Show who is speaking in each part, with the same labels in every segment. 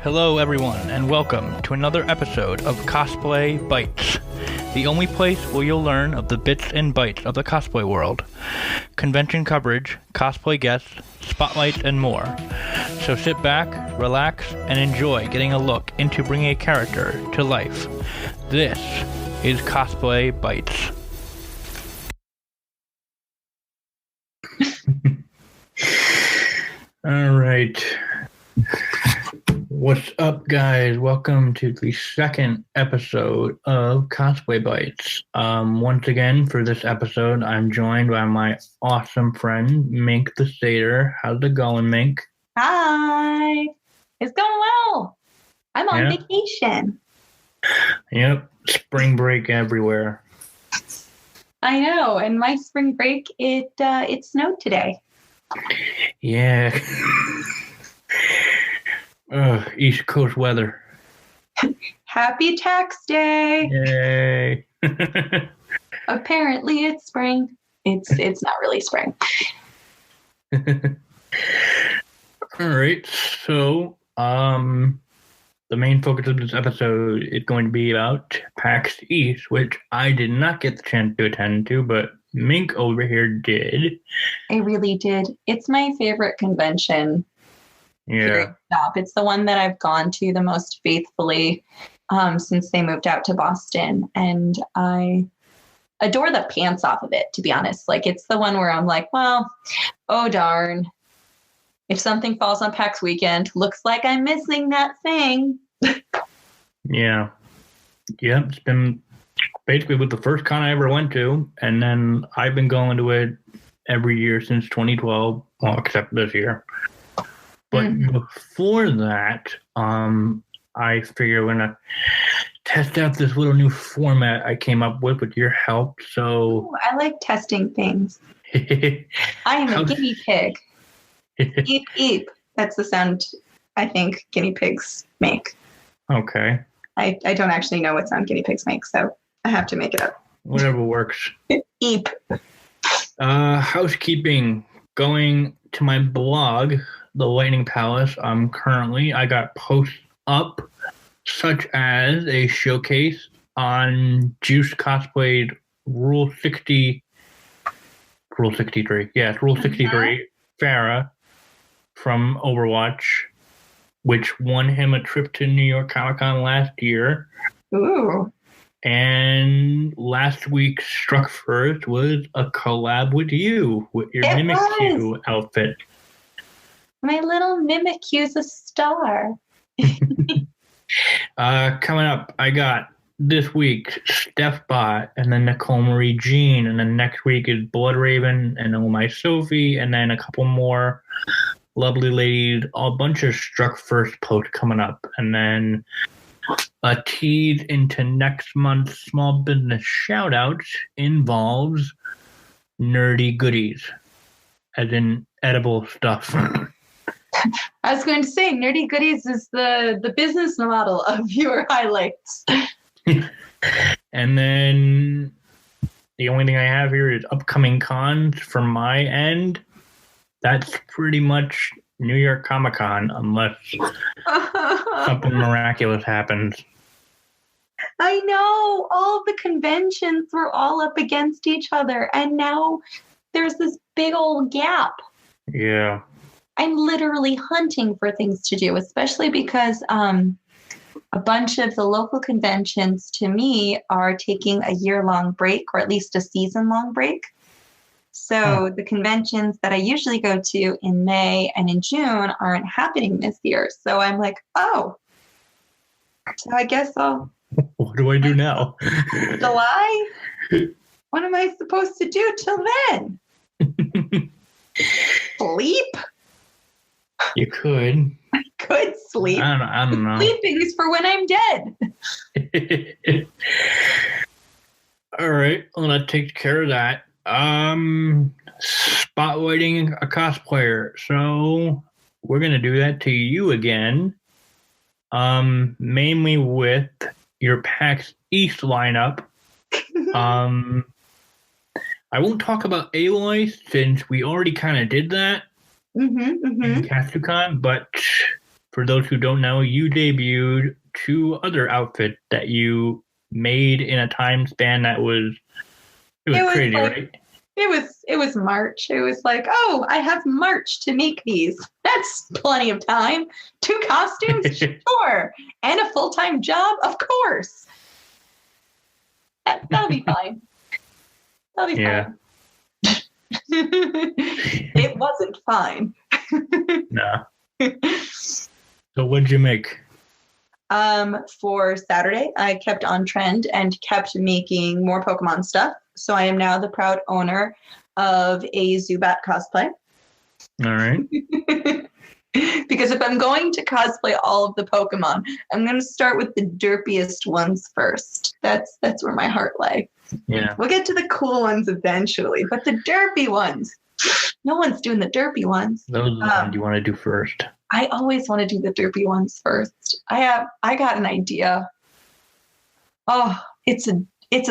Speaker 1: Hello everyone, and welcome to another episode of Cosplay Bites, the only place where you'll learn of the bits and bytes of the cosplay world. Convention coverage, cosplay guests, spotlights, and more. So sit back, relax, and enjoy getting a look into bringing a character to life. This is Cosplay Bites. All right. What's up, guys? Welcome to the second episode of Cosplay Bites. Once again, for this episode, I'm joined by my awesome friend, Mink the Satyr. How's it going, Mink?
Speaker 2: Hi. It's going well. I'm on vacation.
Speaker 1: Yep. Spring break everywhere.
Speaker 2: I know. And my spring break, it snowed today.
Speaker 1: Yeah. East Coast weather.
Speaker 2: Happy tax day.
Speaker 1: Yay.
Speaker 2: Apparently it's spring. It's not really spring.
Speaker 1: All right. So, the main focus of this episode is going to be about PAX East, which I did not get the chance to attend to, but Mink over here did.
Speaker 2: I really did. It's my favorite convention.
Speaker 1: Yeah.
Speaker 2: Stop. It's the one that I've gone to the most faithfully since they moved out to Boston. And I adore the pants off of it, to be honest. Like, it's the one where I'm like, well, oh darn. If something falls on PAX weekend, looks like I'm missing that thing.
Speaker 1: Yeah. Yeah, it's been basically with the first con I ever went to, and then I've been going to it every year since 2012, well, except this year. But before that, I figure we're gonna test out this little new format I came up with your help. So
Speaker 2: ooh, I like testing things. I am a guinea pig. Eep, eep. That's the sound I think guinea pigs make.
Speaker 1: Okay.
Speaker 2: I don't actually know what sound guinea pigs make, so I have to make it up.
Speaker 1: Whatever works.
Speaker 2: Eep.
Speaker 1: Housekeeping. Going to my blog, The Lightning Palace. I got posts up, such as a showcase on Juice cosplayed Rule 63. Yeah, it's Rule 63. Farah from Overwatch, which won him a trip to New York Comic Con last year.
Speaker 2: Ooh.
Speaker 1: And last week's Struck First was a collab with you, with your Mimikyu outfit.
Speaker 2: My little Mimikyu's a star.
Speaker 1: Coming up, I got this week Steph Bot, and then Nicole Marie Jean, and then next week is Blood Raven, and Oh My Sophie, and then a couple more lovely ladies, a bunch of Struck First posts coming up, and then a tease into next month's small business shout-outs involves nerdy goodies, as in edible stuff.
Speaker 2: I was going to say, nerdy goodies is the business model of your highlights.
Speaker 1: And then the only thing I have here is upcoming cons from my end. That's pretty much New York Comic Con, unless something miraculous happens.
Speaker 2: I know. All of the conventions were all up against each other, and now there's this big old gap.
Speaker 1: Yeah.
Speaker 2: I'm literally hunting for things to do, especially because a bunch of the local conventions to me are taking a year-long break, or at least a season-long break. So the conventions that I usually go to in May and in June aren't happening this year. So I'm like, oh, so I guess I'll...
Speaker 1: What do I do now?
Speaker 2: July? What am I supposed to do till then? Sleep?
Speaker 1: You could.
Speaker 2: I could sleep.
Speaker 1: I don't know.
Speaker 2: Sleeping is for when I'm dead.
Speaker 1: All right. Well, that takes care of that. Spotlighting a cosplayer. So we're going to do that to you again. Mainly with your PAX East lineup. I won't talk about Aloy since we already kind of did that. in Katsucon, but for those who don't know, you debuted 2 other outfits that you made in a time span that was crazy,
Speaker 2: like,
Speaker 1: right?
Speaker 2: It was March. It was like, oh, I have March to make these. That's plenty of time. 2 costumes, sure, and a full-time job, of course. That'll be fine. That'll be fine. It wasn't fine.
Speaker 1: Nah. So what'd you make?
Speaker 2: For Saturday, I kept on trend and kept making more Pokemon stuff. So I am now the proud owner of a Zubat cosplay.
Speaker 1: All right.
Speaker 2: Because if I'm going to cosplay all of the Pokemon, I'm going to start with the derpiest ones first. That's where my heart lay.
Speaker 1: Yeah.
Speaker 2: We'll get to the cool ones eventually, but the derpy ones, no one's doing the derpy ones.
Speaker 1: Those are the ones you want to do first.
Speaker 2: I always want to do the derpy ones first. I got an idea. Oh, it's a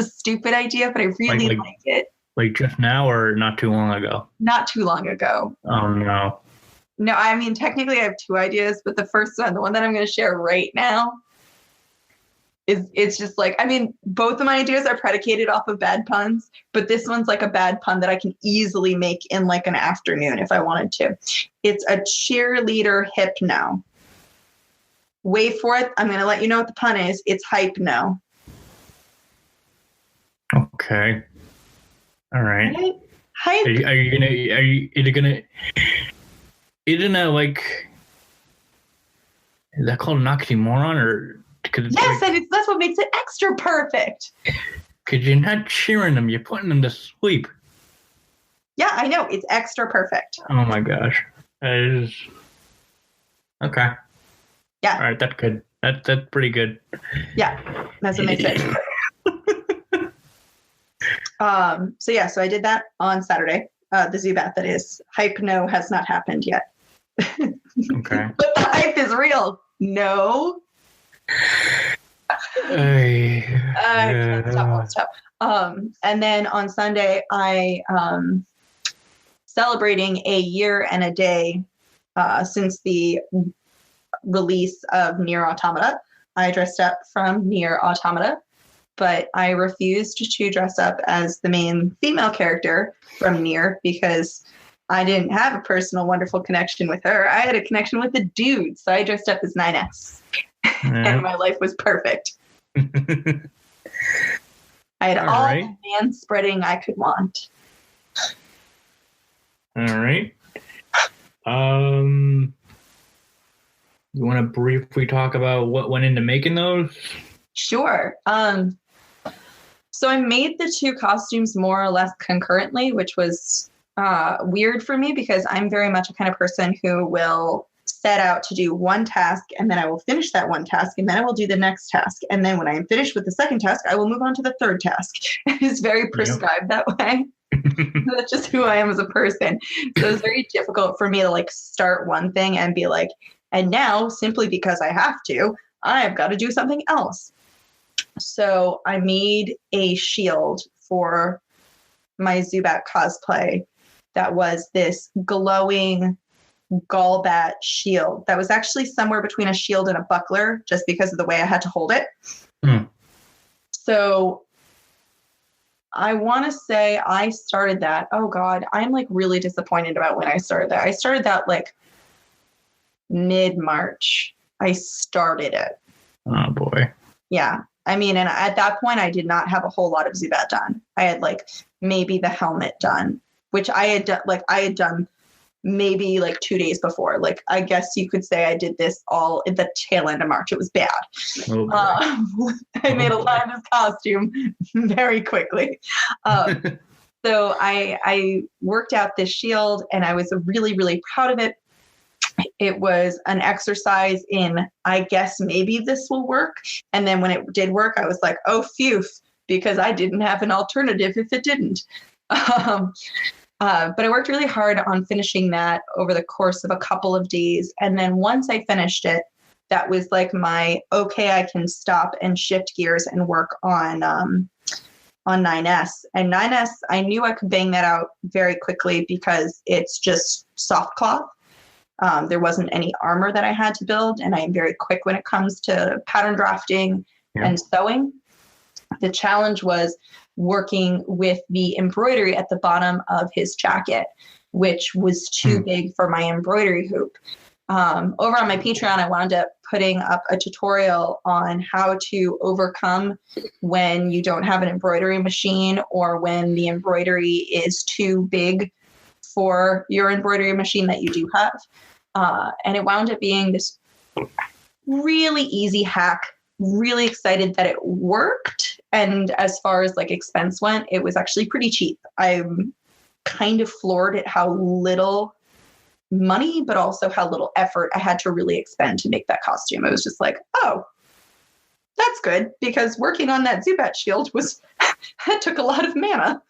Speaker 2: stupid idea, but I really like it.
Speaker 1: Like just now or not too long ago?
Speaker 2: Not too long ago.
Speaker 1: Oh, no.
Speaker 2: No, I mean, technically I have 2 ideas, but the first one, the one that I'm going to share right now, it's just like, I mean, both of my ideas are predicated off of bad puns, but this one's like a bad pun that I can easily make in like an afternoon if I wanted to. It's a cheerleader hypno. Wait for it. I'm going to let you know what the pun is. It's hypno.
Speaker 1: Okay. All right.
Speaker 2: Hype.
Speaker 1: Isn't that like, is that called an oxymoron or?
Speaker 2: Yes, like, and that's what makes it extra perfect.
Speaker 1: Because you're not cheering them, you're putting them to sleep.
Speaker 2: Yeah, I know. It's extra perfect.
Speaker 1: Oh my gosh. That is... Okay.
Speaker 2: Yeah.
Speaker 1: All right, that's good. That's pretty good.
Speaker 2: Yeah, that's what makes it extra perfect. So I did that on Saturday. The Zubat, that is. Hypno has not happened yet.
Speaker 1: Okay.
Speaker 2: But the hype is real. No. Can't stop. And then on Sunday, I celebrating a year and a day since the release of Nier Automata. I dressed up from Nier Automata, but I refused to dress up as the main female character from Nier because I didn't have a personal, wonderful connection with her. I had a connection with the dude, so I dressed up as 9S. And my life was perfect. I had all the man spreading I could want.
Speaker 1: All right. You want to briefly talk about what went into making those?
Speaker 2: Sure. So I made the 2 costumes more or less concurrently, which was weird for me because I'm very much a kind of person who will set out to do one task and then I will finish that one task and then I will do the next task. And then when I am finished with the second task, I will move on to the third task. It's very prescribed that way. That's just who I am as a person. So it's very difficult for me to like start one thing and be like, and now simply because I have to, I've got to do something else. So I made a shield for my Zubat cosplay that was this glowing Golbat shield that was actually somewhere between a shield and a buckler just because of the way I had to hold it. So I want to say I started that. Oh God, I'm like really disappointed about when I started that. I started that like mid-March. I started it.
Speaker 1: Oh boy.
Speaker 2: Yeah. I mean, and at that point I did not have a whole lot of Zubat done. I had like maybe the helmet done, which I had done maybe like 2 days before. Like, I guess you could say I did this all at the tail end of March. It was bad.
Speaker 1: Oh,
Speaker 2: I made a lot of this costume very quickly. So I worked out this shield and I was really, really proud of it. It was an exercise in, I guess maybe this will work. And then when it did work, I was like, oh, phew, because I didn't have an alternative if it didn't. But I worked really hard on finishing that over the course of a couple of days. And then once I finished it, that was like my, okay, I can stop and shift gears and work on 9S. And 9S, I knew I could bang that out very quickly because it's just soft cloth. There wasn't any armor that I had to build, and I am very quick when it comes to pattern drafting and sewing. The challenge was working with the embroidery at the bottom of his jacket, which was too big for my embroidery hoop. Over on my Patreon, I wound up putting up a tutorial on how to overcome when you don't have an embroidery machine or when the embroidery is too big for your embroidery machine that you do have. And it wound up being this really easy hack. Really excited that it worked. And as far as like expense went, it was actually pretty cheap. I'm kind of floored at how little money, but also how little effort I had to really expend to make that costume. It was just like, oh, that's good, because working on that Zubat shield that took a lot of mana.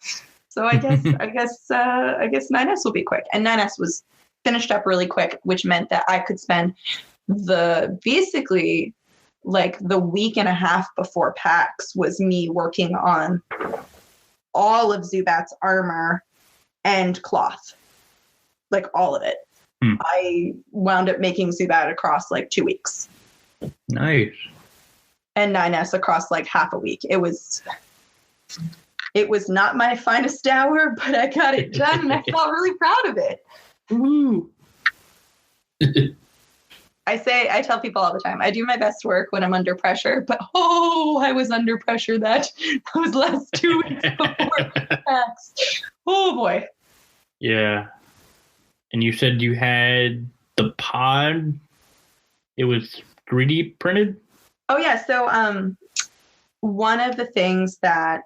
Speaker 2: So I guess 9S will be quick. And 9S was finished up really quick, which meant that I could spend basically like the week and a half before PAX was me working on all of Zubat's armor and cloth, like all of it. I wound up making Zubat across like 2 weeks.
Speaker 1: Nice.
Speaker 2: And 9S across like half a week. It was not my finest hour, but I got it done and I felt really proud of it.
Speaker 1: Woo.
Speaker 2: I tell people all the time, I do my best work when I'm under pressure, but I was under pressure those last 2 weeks before PAX. Oh boy.
Speaker 1: Yeah. And you said you had the pod. It was 3D printed?
Speaker 2: Oh yeah. So one of the things that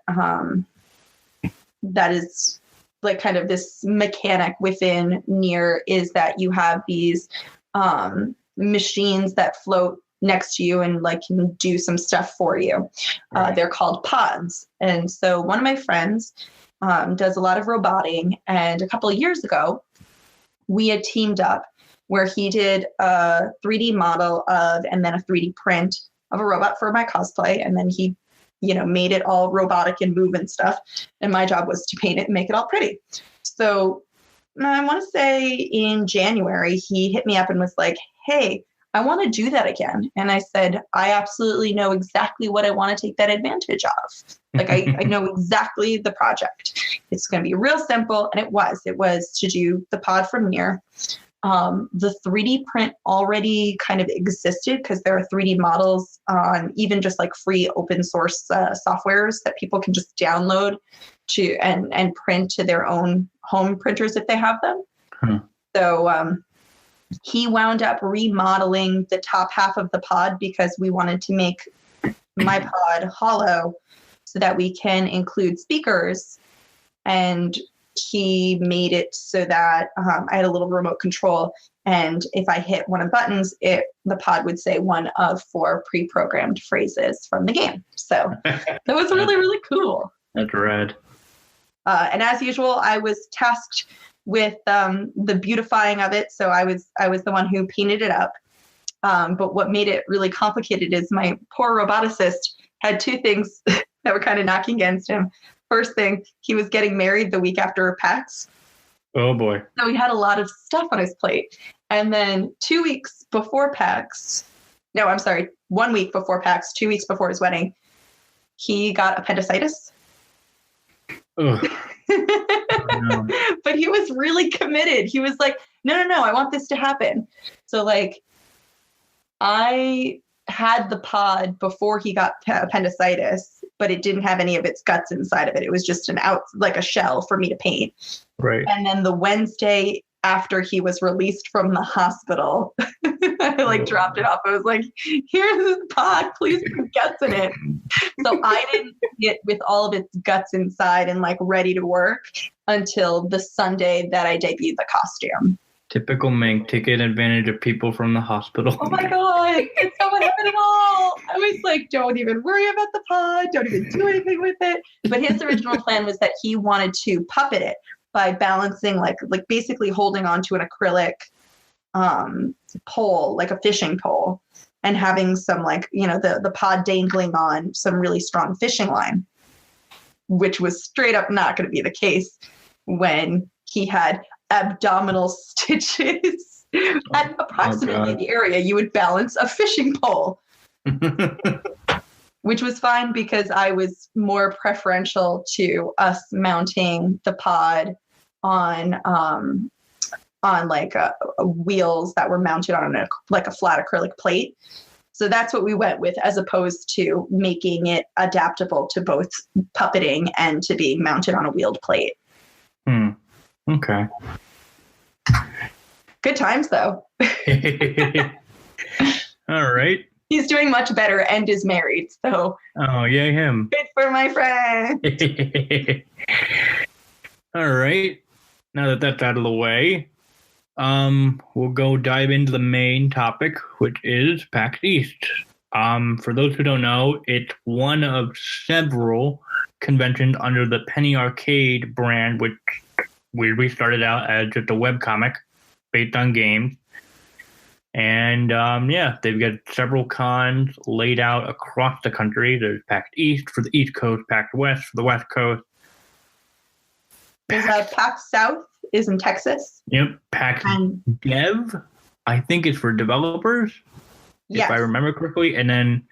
Speaker 2: is like kind of this mechanic within Nier is that you have these machines that float next to you and like can do some stuff for you.
Speaker 1: Right.
Speaker 2: They're called pods. And so one of my friends does a lot of roboting, and a couple of years ago we had teamed up where he did a 3D model of and then a 3D print of a robot for my cosplay, and then he made it all robotic and move and stuff, and my job was to paint it and make it all pretty. So I want to say in January he hit me up and was like, hey, I want to do that again. And I said, I absolutely know exactly what I want to take that advantage of. Like I know exactly the project. It's going to be real simple. And it was to do the pod from Nier. The 3D print already kind of existed because there are 3D models on even just like free open source softwares that people can just download to and print to their own home printers if they have them. So he wound up remodeling the top half of the pod because we wanted to make my pod hollow so that we can include speakers. And he made it so that I had a little remote control, and if I hit one of the buttons, the pod would say one of 4 pre-programmed phrases from the game. So that was really, really cool.
Speaker 1: That's rad.
Speaker 2: And as usual, I was tasked with the beautifying of it. So I was the one who painted it up. But what made it really complicated is my poor roboticist had 2 things that were kind of knocking against him. First thing, he was getting married the week after PAX.
Speaker 1: Oh boy.
Speaker 2: So he had a lot of stuff on his plate. And then 2 weeks before PAX, 1 week before PAX, 2 weeks before his wedding, he got appendicitis.
Speaker 1: Ugh.
Speaker 2: Oh, no. But he was really committed. He was like, no, I want this to happen. So like, I had the pod before he got appendicitis, but it didn't have any of its guts inside of it. It was just like a shell for me to paint.
Speaker 1: Right.
Speaker 2: And then the Wednesday after he was released from the hospital, I dropped it off. I was like, here's the pod, please put guts in it. So I didn't see it with all of its guts inside and like ready to work until the Sunday that I debuted the costume.
Speaker 1: Typical Mink, taking advantage of people from the hospital.
Speaker 2: Oh my God, it's not what happened at all. I was like, don't even worry about the pod, don't even do anything with it. But his original plan was that he wanted to puppet it by balancing, like basically holding onto an acrylic pole, like a fishing pole, and having some the pod dangling on some really strong fishing line, which was straight up not going to be the case when he had abdominal stitches At approximately the area you would balance a fishing pole, which was fine because I was more preferential to us mounting the pod on like wheels that were mounted on a flat acrylic plate. So that's what we went with, as opposed to making it adaptable to both puppeting and to being mounted on a wheeled plate.
Speaker 1: Okay.
Speaker 2: Good times, though.
Speaker 1: All right.
Speaker 2: He's doing much better and is married, so.
Speaker 1: Oh, yeah, him.
Speaker 2: Good for my friend.
Speaker 1: All right. Now that that's out of the way, we'll go dive into the main topic, which is PAX East. For those who don't know, it's one of several conventions under the Penny Arcade brand, which weirdly started out as just a webcomic based on games. And they've got several cons laid out across the country. There's PAX East for the East Coast, PAX West for the West Coast.
Speaker 2: There's PAX South is in Texas.
Speaker 1: Yep, PAX Dev, I think it's for developers, if I remember correctly. And then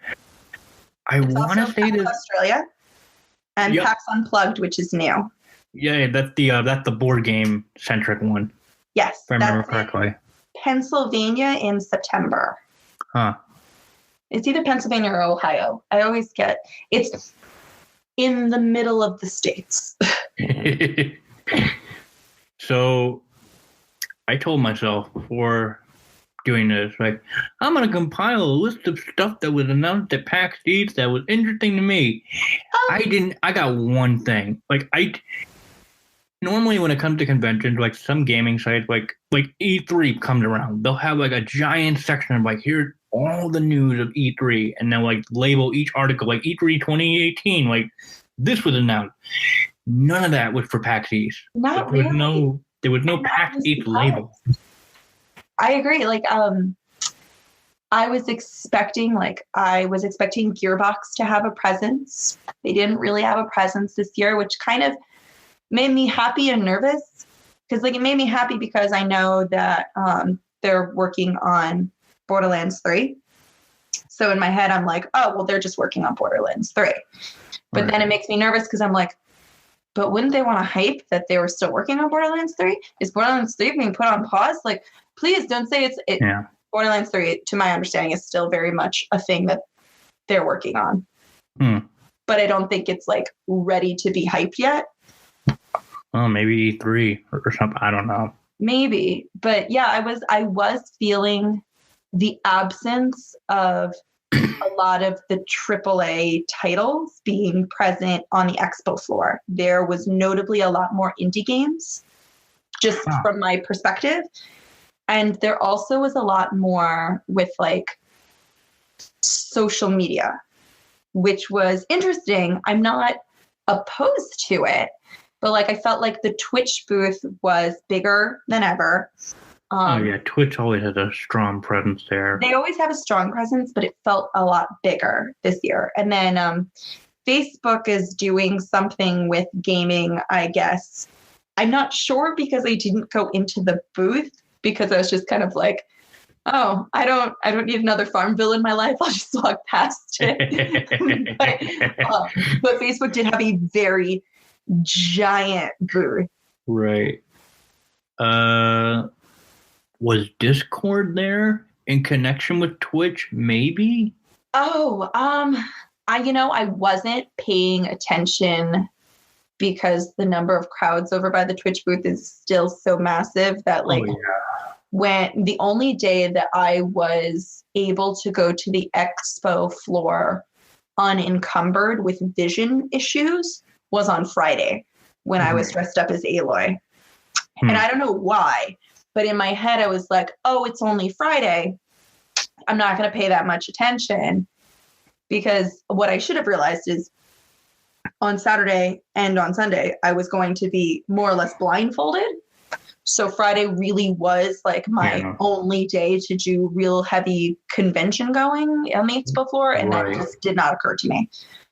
Speaker 1: I want to say that
Speaker 2: Australia and PAX Unplugged, which is new.
Speaker 1: Yeah, that's the board game centric one.
Speaker 2: Yes,
Speaker 1: if I remember correctly.
Speaker 2: Pennsylvania in September.
Speaker 1: Huh.
Speaker 2: It's either Pennsylvania or Ohio. I always it's in the middle of the states.
Speaker 1: So I told myself before doing this, like, I'm going to compile a list of stuff that was announced at PAX East that was interesting to me. I got one thing. Like, normally when it comes to conventions, like some gaming sites, like E3 comes around, they'll have like a giant section of like, here's all the news of E3, and they'll like label each article like E3 2018, like this was announced. None of that was for PAX East.
Speaker 2: Not
Speaker 1: there
Speaker 2: really.
Speaker 1: There was no PAX East label.
Speaker 2: I agree. Like, I was expecting Gearbox to have a presence. They didn't really have a presence this year, which kind of made me happy and nervous. Because it made me happy because I know that they're working on Borderlands 3. So in my head, I'm like, oh, well, they're just working on Borderlands 3. But then it makes me nervous because I'm like, but wouldn't they want to hype that they were still working on Borderlands 3? Is Borderlands 3 being put on pause? Like, please don't say it's Borderlands 3, to my understanding, is still very much a thing that they're working on. But I don't think it's like ready to be hyped yet.
Speaker 1: Oh, maybe E3 or something. I don't know.
Speaker 2: Maybe. But yeah, I was feeling the absence of a lot of the AAA titles being present on the expo floor. There was notably a lot more indie games, just from my perspective. And there also was a lot more with like social media, which was interesting. I'm not opposed to it, but like I felt like the Twitch booth was bigger than ever.
Speaker 1: Twitch always has a strong presence there.
Speaker 2: They always have a strong presence, but it felt a lot bigger this year. And then Facebook is doing something with gaming, I guess. I'm not sure because I didn't go into the booth because I was just kind of like, oh, I don't need another Farmville in my life. I'll just walk past it. But Facebook did have a very giant booth.
Speaker 1: Right. Was Discord there in connection with Twitch? Maybe.
Speaker 2: Oh, I wasn't paying attention because the number of crowds over by the Twitch booth is still so massive that when the only day that I was able to go to the expo floor unencumbered with vision issues was on Friday when I was dressed up as Aloy. And I don't know why, but in my head I was like, oh, it's only Friday. I'm not going to pay that much attention, because what I should have realized is on Saturday and on Sunday, I was going to be more or less blindfolded. So Friday really was like my only day to do real heavy convention going on the expo floor. And that just did not occur to me.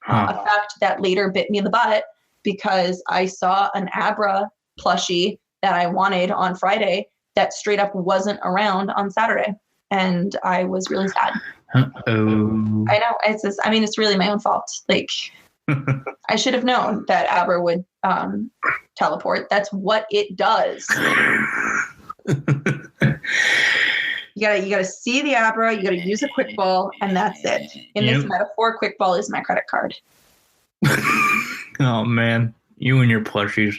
Speaker 2: A fact that later bit me in the butt because I saw an Abra plushie that I wanted on Friday that straight up wasn't around on Saturday. And I was really sad.
Speaker 1: Uh-oh.
Speaker 2: I know. It's really my own fault. Like, I should have known that Abra would teleport. That's what it does. You gotta see the Abra, you gotta use a quick ball, and that's it. In this metaphor, quick ball is my credit card.
Speaker 1: Oh man, you and your plushies.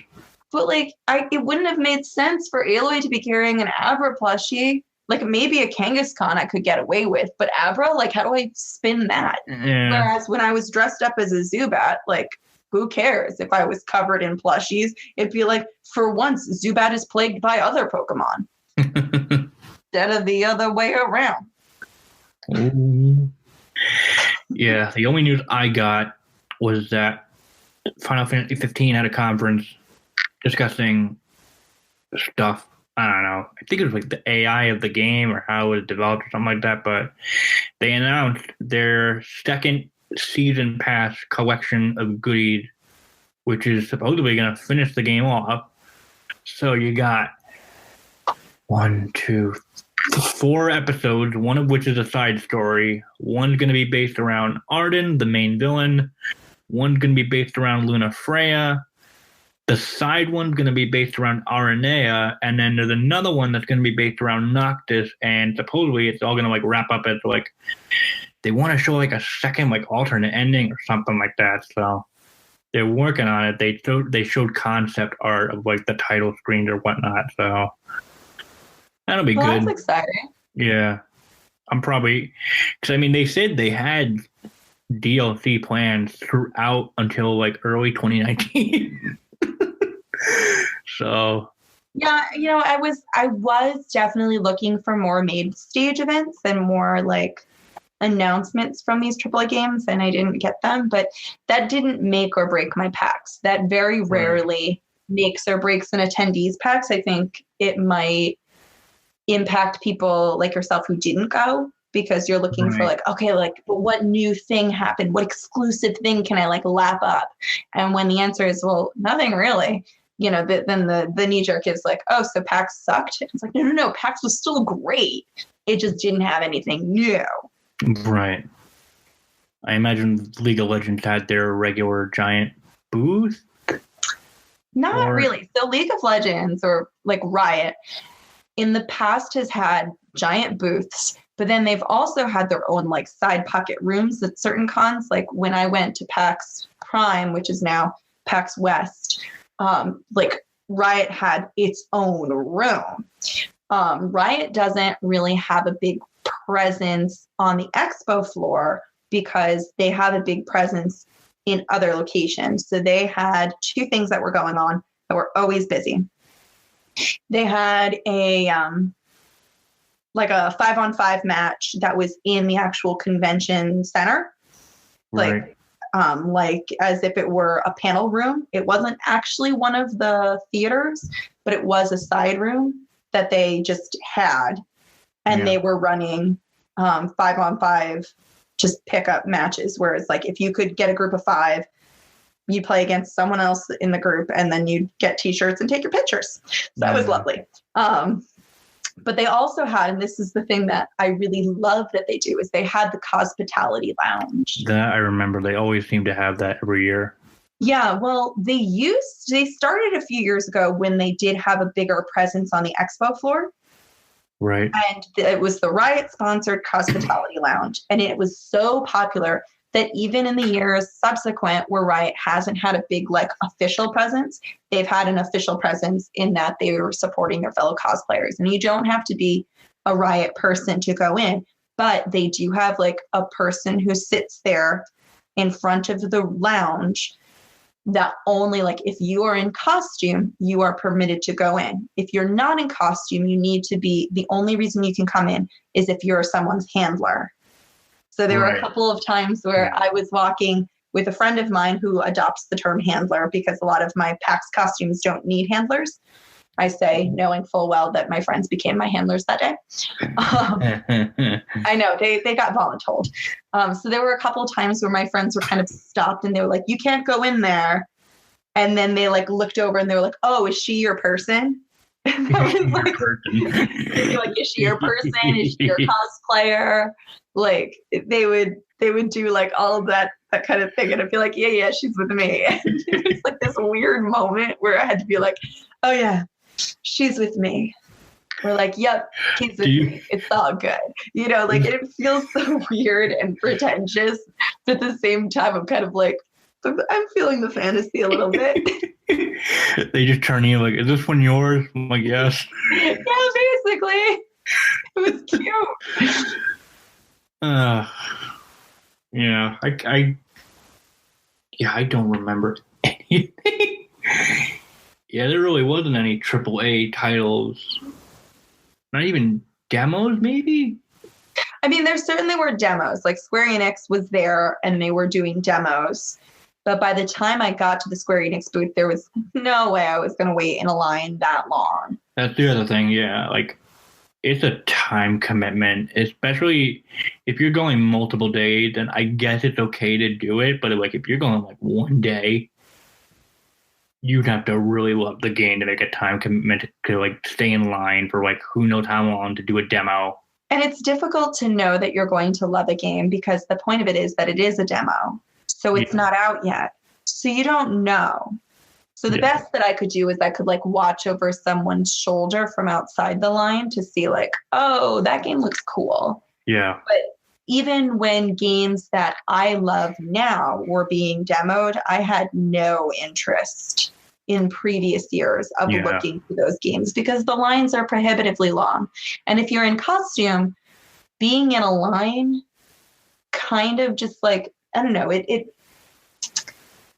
Speaker 2: But like, it wouldn't have made sense for Aloy to be carrying an Abra plushie. Like maybe a Kangaskhan I could get away with, but Abra, like, how do I spin that?
Speaker 1: Yeah.
Speaker 2: Whereas when I was dressed up as a Zubat, like, who cares if I was covered in plushies? It'd be like, for once, Zubat is plagued by other Pokemon. Instead of the other way around.
Speaker 1: Ooh. Yeah, the only news I got was that Final Fantasy 15 had a conference discussing stuff. I don't know. I think it was like the AI of the game or how it was developed or something like that. But they announced their second season pass collection of goodies, which is supposedly going to finish the game off. So you got 4 episodes, one of which is a side story. One's going to be based around Arden, the main villain. One's going to be based around Luna Freya. The side one's going to be based around Aranea, and then there's another one that's going to be based around Noctis, and supposedly it's all going to like wrap up as like they want to show like a second like alternate ending or something like that. So they're working on it. They showed concept art of like the title screens or whatnot. So that'll be good.
Speaker 2: That's exciting.
Speaker 1: Yeah, I'm probably because I mean they said they had DLC plans throughout until like early 2019. So
Speaker 2: yeah, I was definitely looking for more main stage events and more like announcements from these AAA games, and I didn't get them. But that didn't make or break my PAX. That very rarely makes or breaks an attendee's PAX. I think it might impact people like yourself who didn't go, because you're looking for like, okay, like what new thing happened? What exclusive thing can I like lap up? And when the answer is, well, nothing really, then the knee jerk is like, oh, so PAX sucked? It's like, no, PAX was still great. It just didn't have anything new.
Speaker 1: Right. I imagine League of Legends had their regular giant booth.
Speaker 2: Not really. So League of Legends or like Riot in the past has had giant booths, but then they've also had their own like side pocket rooms at certain cons. Like when I went to PAX Prime, which is now PAX West, like Riot had its own room. Riot doesn't really have a big presence on the expo floor because they have a big presence in other locations. So they had 2 things that were going on that were always busy. They had a like a 5-on-5 match that was in the actual convention center, like as if it were a panel room. It wasn't actually one of the theaters, but it was a side room that they just had, and they were running 5-on-5 just pickup matches, where it's like if you could get a group of 5, you play against someone else in the group, and then you get t-shirts and take your pictures. So that was lovely. But they also had, and this is the thing that I really love that they do, is they had the Hospitality Lounge.
Speaker 1: That I remember. They always seem to have that every year.
Speaker 2: Yeah, well, they started a few years ago when they did have a bigger presence on the expo floor.
Speaker 1: Right.
Speaker 2: And it was the Riot-sponsored Hospitality Lounge. And it was so popular that even in the years subsequent where Riot hasn't had a big like official presence, they've had an official presence in that they were supporting their fellow cosplayers. And you don't have to be a Riot person to go in, but they do have like a person who sits there in front of the lounge that only like if you are in costume, you are permitted to go in. If you're not in costume, you need to be, the only reason you can come in is if you're someone's handler. So there were a couple of times where I was walking with a friend of mine who adopts the term handler because a lot of my PAX costumes don't need handlers. I say, knowing full well that my friends became my handlers that day. I know, they got voluntold. So there were a couple of times where my friends were kind of stopped and they were like, you can't go in there. And then they like looked over and they were like, oh, is she your person? They'd be like, is she your person? Is she your cosplayer? Like they would do like all of that kind of thing, and I'd be like, yeah, she's with me. And it was like this weird moment where I had to be like, oh yeah, she's with me. We're like, yep, he's with me. It's all good. Like it feels so weird and pretentious, but at the same time, I'm kind of like, I'm feeling the fantasy a little bit.
Speaker 1: They just turn to you like, is this one yours? I'm like, yes.
Speaker 2: Yeah, basically. It was cute.
Speaker 1: Yeah, I don't remember anything. Yeah, there really wasn't any AAA titles. Not even demos, maybe?
Speaker 2: I mean, there certainly were demos. Like Square Enix was there and they were doing demos. But by the time I got to the Square Enix booth, there was no way I was going to wait in a line that long.
Speaker 1: That's the other thing, yeah. Like, it's a time commitment, especially if you're going multiple days, then I guess it's okay to do it. But like, if you're going like one day, you'd have to really love the game to make a time commitment to like stay in line for like who knows how long to do a demo.
Speaker 2: And it's difficult to know that you're going to love a game because the point of it is that it is a demo. So it's not out yet. So you don't know. So the best that I could do is I could like watch over someone's shoulder from outside the line to see like, oh, that game looks cool.
Speaker 1: Yeah.
Speaker 2: But even when games that I love now were being demoed, I had no interest in previous years of looking for those games because the lines are prohibitively long. And if you're in costume, being in a line kind of just like, I don't know,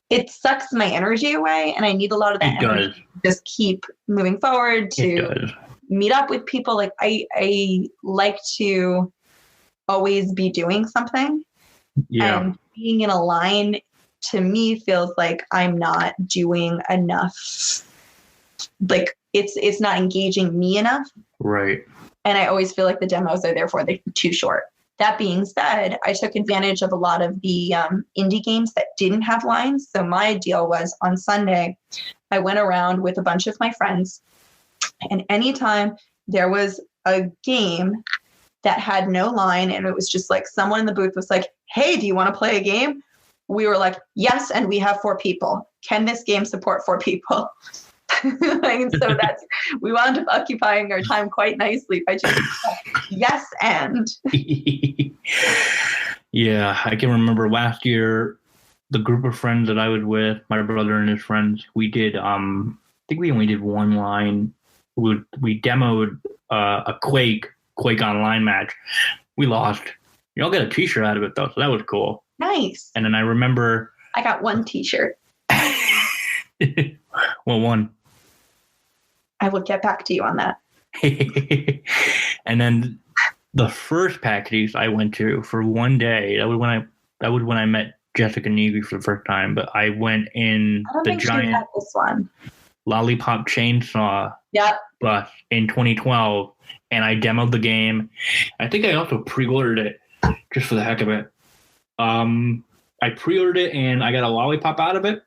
Speaker 2: it sucks my energy away, and I need a lot of that energy to just keep moving forward, to meet up with people. Like I like to always be doing something. Yeah. And being in a line to me feels like I'm not doing enough. Like it's not engaging me enough.
Speaker 1: Right.
Speaker 2: And I always feel like the demos are therefore they're too short. That being said, I took advantage of a lot of the indie games that didn't have lines. So my deal was on Sunday, I went around with a bunch of my friends, and anytime there was a game that had no line and it was just like someone in the booth was like, hey, do you want to play a game? We were like, yes, and we have 4 people. Can this game support 4 people? And so we wound up occupying our time quite nicely by just yes and.
Speaker 1: Yeah, I can remember last year, the group of friends that I was with, my brother and his friends, we did, I think we only did one line. We demoed a Quake online match. We lost. You all got a t-shirt out of it, though, so that was cool.
Speaker 2: Nice.
Speaker 1: And then I remember...
Speaker 2: I got one t-shirt.
Speaker 1: Well, one.
Speaker 2: I will get back to you on that.
Speaker 1: And then the first PAX East I went to for one day, that was when I met Jessica Nevy for the first time, but I went in the giant
Speaker 2: this one.
Speaker 1: Lollipop Chainsaw bus in 2012, and I demoed the game. I think I also pre-ordered it just for the heck of it. I pre-ordered it and I got a lollipop out of it.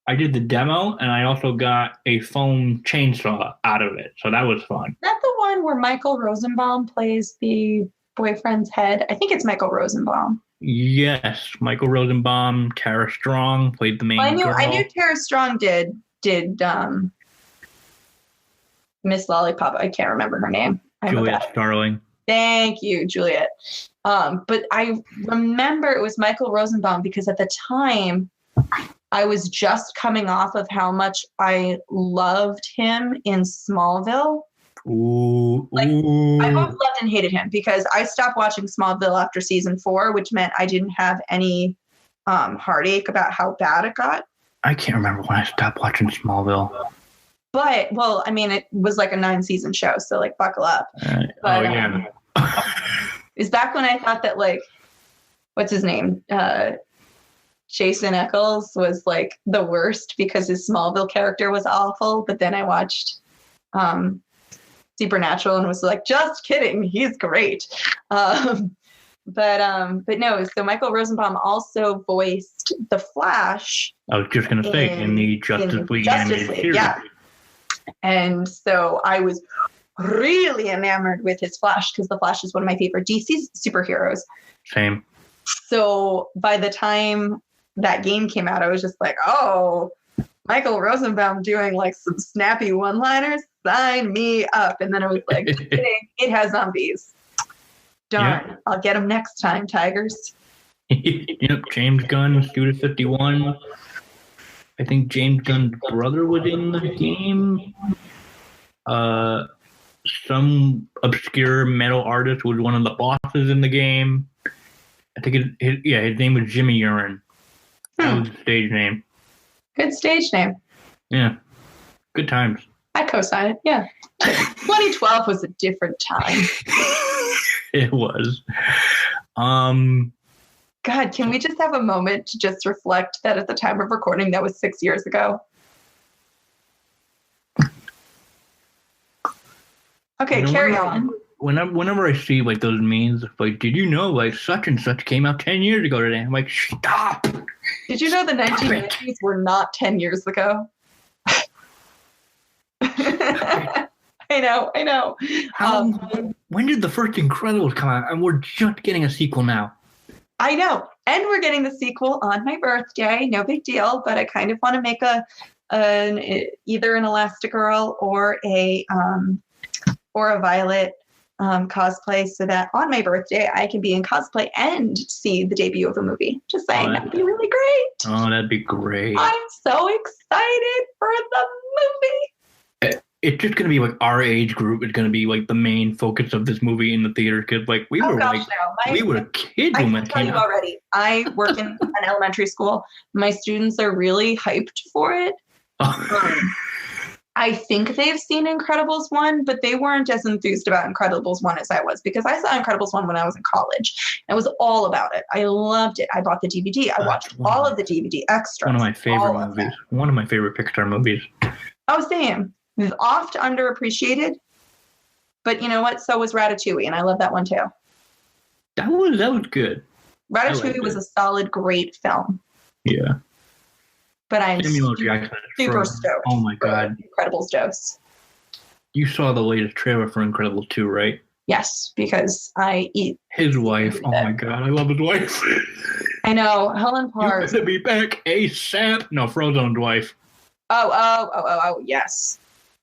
Speaker 1: I did the demo, and I also got a foam chainsaw out of it, so that was fun.
Speaker 2: Is that the one where Michael Rosenbaum plays the boyfriend's head? I think it's Michael Rosenbaum.
Speaker 1: Yes, Michael Rosenbaum. Tara Strong played the main girl.
Speaker 2: I knew Tara Strong did Miss Lollipop. I can't remember her name.
Speaker 1: Juliet Starling.
Speaker 2: Thank you, Juliet. But I remember it was Michael Rosenbaum because at the time I was just coming off of how much I loved him in Smallville.
Speaker 1: Ooh.
Speaker 2: I both loved and hated him because I stopped watching Smallville after season 4, which meant I didn't have any heartache about how bad it got.
Speaker 1: I can't remember when I stopped watching Smallville.
Speaker 2: But, well, I mean, it was like a 9-season show, so, like, buckle up. But,
Speaker 1: yeah.
Speaker 2: It was back when I thought that, like, what's his name? Jason Eccles was, like, the worst because his Smallville character was awful. But then I watched Supernatural and was like, just kidding, he's great. But no, so Michael Rosenbaum also voiced the Flash.
Speaker 1: I was just going to say, in the Justice League animated series.
Speaker 2: Yeah. And so I was really enamored with his Flash because the Flash is one of my favorite DC superheroes.
Speaker 1: Same.
Speaker 2: So by the time that game came out, I was just like, oh, Michael Rosenbaum doing like some snappy one-liners, sign me up. And then I was like, it has zombies. Darn, yeah. I'll get them next time, Tigers.
Speaker 1: Yep, James Gunn, Studio 51. I think James Gunn's brother was in the game. Some obscure metal artist was one of the bosses in the game. I think his name was Jimmy Urine. That was his stage name.
Speaker 2: Good stage name.
Speaker 1: Yeah. Good times.
Speaker 2: I co-sign it, yeah. 2012 was a different time.
Speaker 1: It was.
Speaker 2: God, can we just have a moment to just reflect that at the time of recording, that was 6 years ago? Okay, carry on.
Speaker 1: Whenever I see like those memes, like, did you know like such and such came out 10 years ago today? I'm like, stop.
Speaker 2: Did you know the 1990s were not 10 years ago? I know.
Speaker 1: When did the first Incredibles come out? And we're just getting a sequel now.
Speaker 2: I know. And we're getting the sequel on my birthday. No big deal. But I kind of want to make either an Elastigirl or a Violet cosplay so that on my birthday I can be in cosplay and see the debut of a movie. Just saying, that'd be really great.
Speaker 1: Oh, that'd be great.
Speaker 2: I'm so excited for the movie.
Speaker 1: It's just going to be like our age group is going to be like the main focus of this movie in the theater because like we were kids when it came out.
Speaker 2: Already. I work in an elementary school. My students are really hyped for it. I think they've seen Incredibles 1, but they weren't as enthused about Incredibles 1 as I was because I saw Incredibles 1 when I was in college. It was all about it. I loved it. I bought the DVD. I watched all of the DVD extras.
Speaker 1: One of my favorite movies. One of my favorite Pixar movies.
Speaker 2: Oh, same. Oft underappreciated. But you know what? So was Ratatouille, and I love that one too.
Speaker 1: That was good.
Speaker 2: Ratatouille was a solid, great film.
Speaker 1: Yeah.
Speaker 2: But I'm super stoked.
Speaker 1: Oh my God.
Speaker 2: Incredibles dose.
Speaker 1: You saw the latest trailer for Incredibles 2, right?
Speaker 2: Yes, because I eat.
Speaker 1: His wife. Oh my God. I love his wife.
Speaker 2: I know. Helen Parr.
Speaker 1: You're going to be back ASAP. No, Frozone's wife.
Speaker 2: Oh, yes.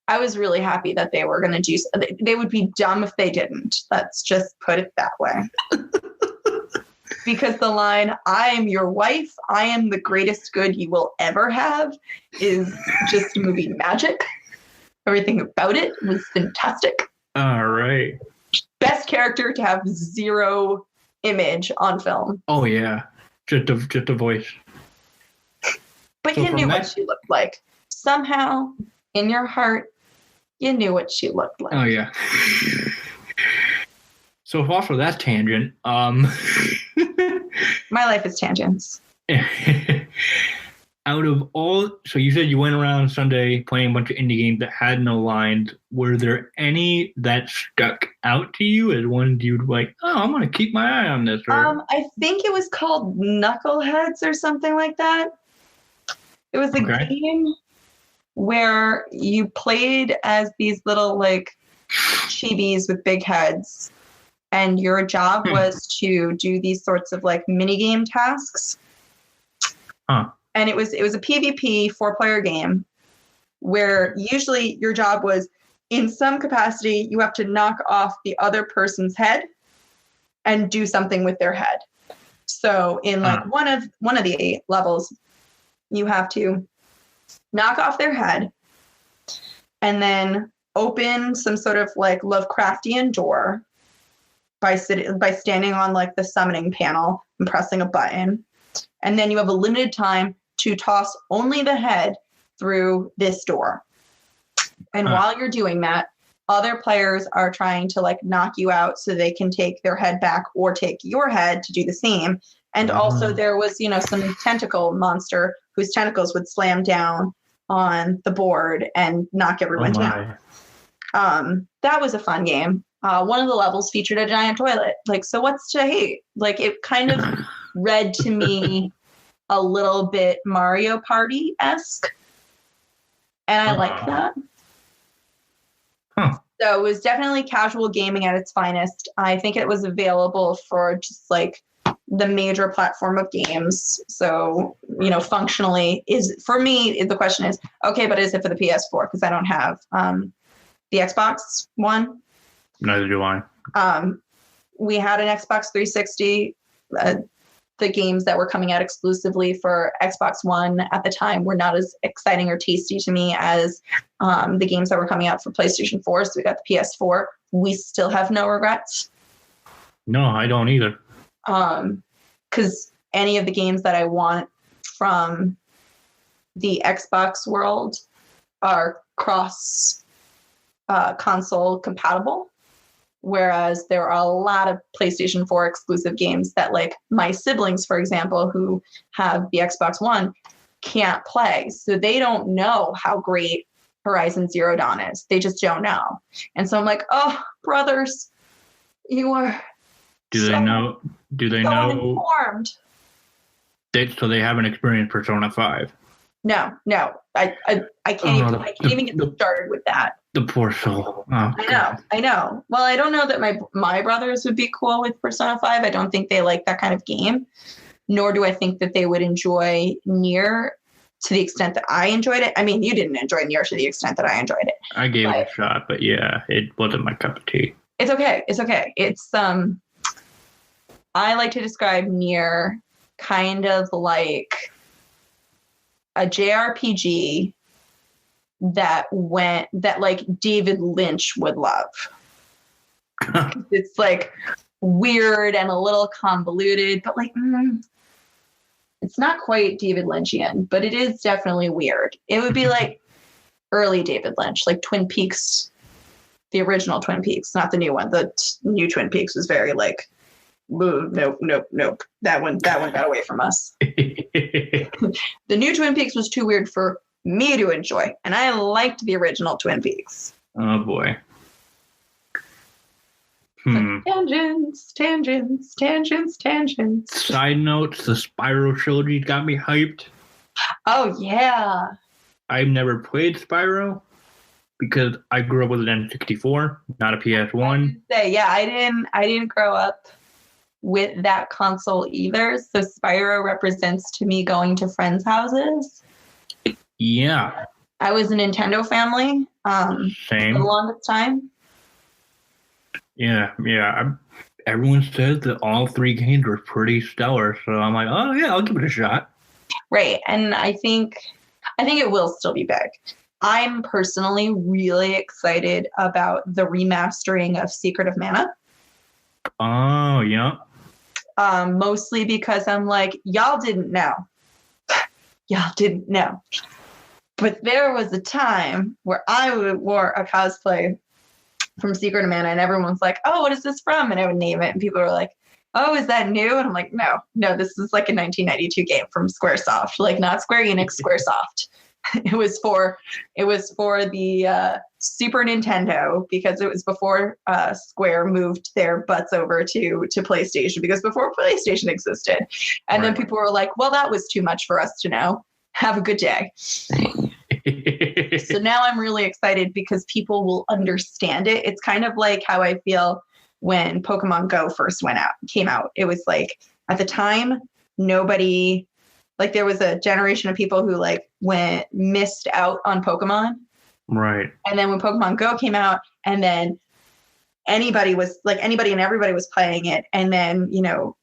Speaker 2: I was really happy that they were going to do. They would be dumb if they didn't. Let's just put it that way. Because the line, I am your wife, I am the greatest good you will ever have, is just movie magic. Everything about it was fantastic.
Speaker 1: All right.
Speaker 2: Best character to have zero image on film.
Speaker 1: Oh, yeah. Just a voice.
Speaker 2: But so you knew what she looked like. Somehow, in your heart, you knew what she looked like.
Speaker 1: Oh, yeah. So off of that tangent,
Speaker 2: my life is tangents.
Speaker 1: Out of all, so you said you went around Sunday playing a bunch of indie games that had no lines. Were there any that stuck out to you as ones you'd like, oh, I'm going to keep my eye on this? Or...
Speaker 2: I think it was called Knuckleheads or something like that. It was a game where you played as these little like chibis with big heads. And your job was to do these sorts of like mini game tasks.
Speaker 1: Huh.
Speaker 2: And it was a PvP 4-player game where usually your job was in some capacity, you have to knock off the other person's head and do something with their head. So in like one of the levels, you have to knock off their head and then open some sort of like Lovecraftian door by standing on like the summoning panel and pressing a button. And then you have a limited time to toss only the head through this door. And while you're doing that, other players are trying to like knock you out so they can take their head back or take your head to do the same. And also there was, some tentacle monster whose tentacles would slam down on the board and knock everyone down. That was a fun game. One of the levels featured a giant toilet. Like, so what's to hate? Like, it kind of read to me a little bit Mario Party-esque. And I like that.
Speaker 1: Huh.
Speaker 2: So it was definitely casual gaming at its finest. I think it was available for just like the major platform of games. So, functionally for me, the question is, okay, but is it for the PS4? Because I don't have the Xbox One.
Speaker 1: Neither do I.
Speaker 2: We had an Xbox 360. The games that were coming out exclusively for Xbox One at the time were not as exciting or tasty to me as the games that were coming out for PlayStation 4. So we got the PS4. We still have no regrets.
Speaker 1: No, I don't either.
Speaker 2: Because any of the games that I want from the Xbox world are cross console compatible. Whereas there are a lot of PlayStation 4 exclusive games that, like my siblings, for example, who have the Xbox One, can't play. So they don't know how great Horizon Zero Dawn is. They just don't know. And so I'm like, oh, brothers, you are
Speaker 1: Do they know?
Speaker 2: Informed.
Speaker 1: So they haven't experienced Persona 5.
Speaker 2: No. I can't even get started with that.
Speaker 1: The poor soul. Oh,
Speaker 2: I know. Well, I don't know that my brothers would be cool with Persona 5. I don't think they like that kind of game, nor do I think that they would enjoy Nier to the extent that I enjoyed it. I mean, you didn't enjoy Nier to the extent that I enjoyed it.
Speaker 1: I gave it a shot, but yeah, it wasn't my cup of tea.
Speaker 2: It's okay. It's I like to describe Nier kind of like a JRPG that like David Lynch would love. It's like weird and a little convoluted, but like it's not quite David Lynchian, but it is definitely weird. It would be like early David Lynch, like Twin Peaks, the original Twin Peaks, not the new one. The new Twin Peaks was very like, nope. That one got away from us. The new Twin Peaks was too weird for me to enjoy, and I liked the original Twin Peaks.
Speaker 1: Oh boy.
Speaker 2: Tangents.
Speaker 1: Side notes, the Spyro trilogy got me hyped.
Speaker 2: Oh yeah.
Speaker 1: I've never played Spyro because I grew up with an N64, not a PS1.
Speaker 2: I didn't grow up with that console either. So Spyro represents to me going to friends' houses.
Speaker 1: Yeah.
Speaker 2: I was a Nintendo family.
Speaker 1: Same.
Speaker 2: For the longest time.
Speaker 1: Yeah. Everyone says that all three games were pretty stellar, so I'm like, oh yeah, I'll give it a shot.
Speaker 2: Right, and I think it will still be big. I'm personally really excited about the remastering of Secret of Mana.
Speaker 1: Oh yeah.
Speaker 2: Mostly because I'm like, y'all didn't know. But there was a time where I wore a cosplay from Secret of Mana, and everyone's like, oh, what is this from? And I would name it, and people were like, oh, is that new? And I'm like, no, this is like a 1992 game from Squaresoft, like not Square Enix, Squaresoft. It was for the Super Nintendo, because it was before Square moved their butts over to PlayStation, because before PlayStation existed. And then people were like, well, that was too much for us to know. Have a good day. So now I'm really excited because people will understand it. It's kind of like how I feel when Pokemon Go first came out. It was like, at the time, nobody, like there was a generation of people who like missed out on Pokemon.
Speaker 1: Right.
Speaker 2: And then when Pokemon Go came out, and then anybody and everybody was playing it. And then,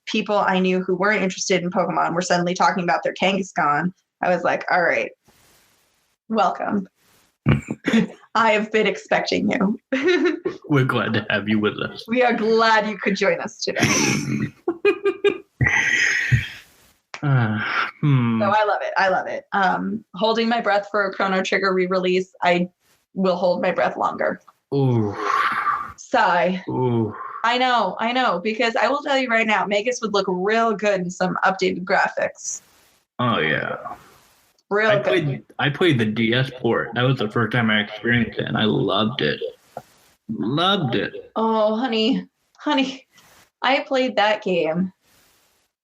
Speaker 2: people I knew who weren't interested in Pokemon were suddenly talking about their Kangaskhan. I was like, all right, welcome. I have been expecting you.
Speaker 1: We're glad to have you with us.
Speaker 2: We are glad you could join us today. So I love it. Holding my breath for a Chrono Trigger re-release. I will hold my breath longer.
Speaker 1: Ooh.
Speaker 2: Sigh.
Speaker 1: Ooh.
Speaker 2: I know, because I will tell you right now, Magus would look real good in some updated graphics.
Speaker 1: Oh yeah.
Speaker 2: I
Speaker 1: played the DS port. That was the first time I experienced it, and I loved it.
Speaker 2: Oh, honey, I played that game.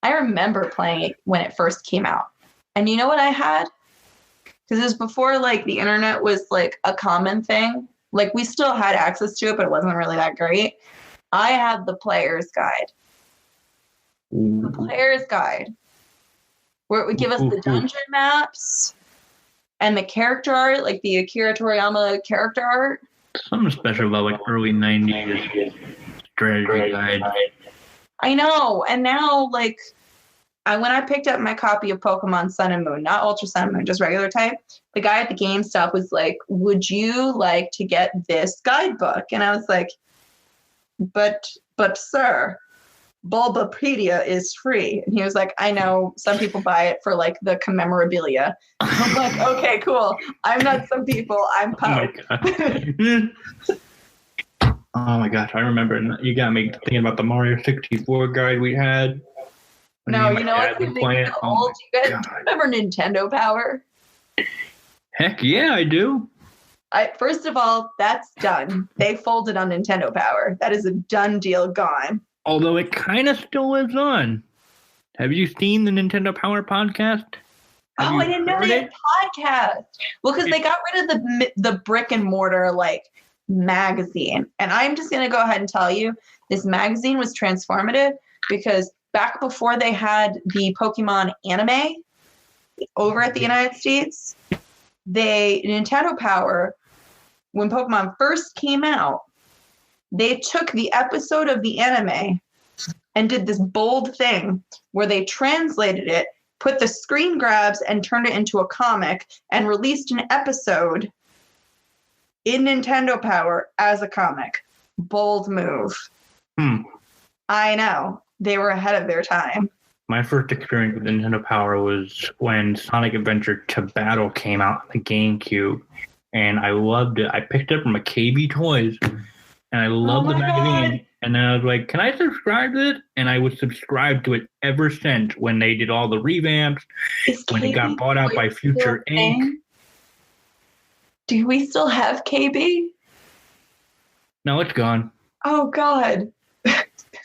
Speaker 2: I remember playing it when it first came out. And you know what I had? Because it was before like the internet was like a common thing. like we still had access to it, but it wasn't really that great. I have the player's guide. The player's guide, where it would give us the dungeon maps and the character art, like the Akira Toriyama character art.
Speaker 1: Something special about like early 90s strategy guide.
Speaker 2: I know. And now, like, when I picked up my copy of Pokemon Sun and Moon, not Ultra Sun and Moon, just regular type, the guy at the GameStop was like, would you like to get this guidebook? And I was like, but sir, Bulbapedia is free. And he was like, I know some people buy it for like the commemorabilia. I'm like, okay, cool. I'm not some people. I'm Poe.
Speaker 1: Oh my gosh, I remember. You got me thinking about the Mario 64 guide we had.
Speaker 2: No, you know what's going to make me old? You guys remember Nintendo Power?
Speaker 1: Heck yeah, I do.
Speaker 2: First of all, that's done. They folded on Nintendo Power. That is a done deal, gone.
Speaker 1: Although it kind of still lives on. Have you seen the Nintendo Power podcast?
Speaker 2: I didn't know they had a podcast. Well, because they got rid of the brick and mortar like magazine. And I'm just going to go ahead and tell you, this magazine was transformative because back before they had the Pokemon anime over at the United States, Nintendo Power, when Pokemon first came out, they took the episode of the anime and did this bold thing where they translated it, put the screen grabs and turned it into a comic and released an episode in Nintendo Power as a comic. Bold move. I know. They were ahead of their time.
Speaker 1: My first experience with Nintendo Power was when Sonic Adventure to Battle came out on the GameCube, and I loved it. I picked it up from a KB Toys, and I loved the magazine. God. And then I was like, can I subscribe to it? And I was subscribed to it ever since when they did all the revamps, when it got bought out by Future Inc.
Speaker 2: Do we still have KB?
Speaker 1: No, it's gone.
Speaker 2: Oh, God.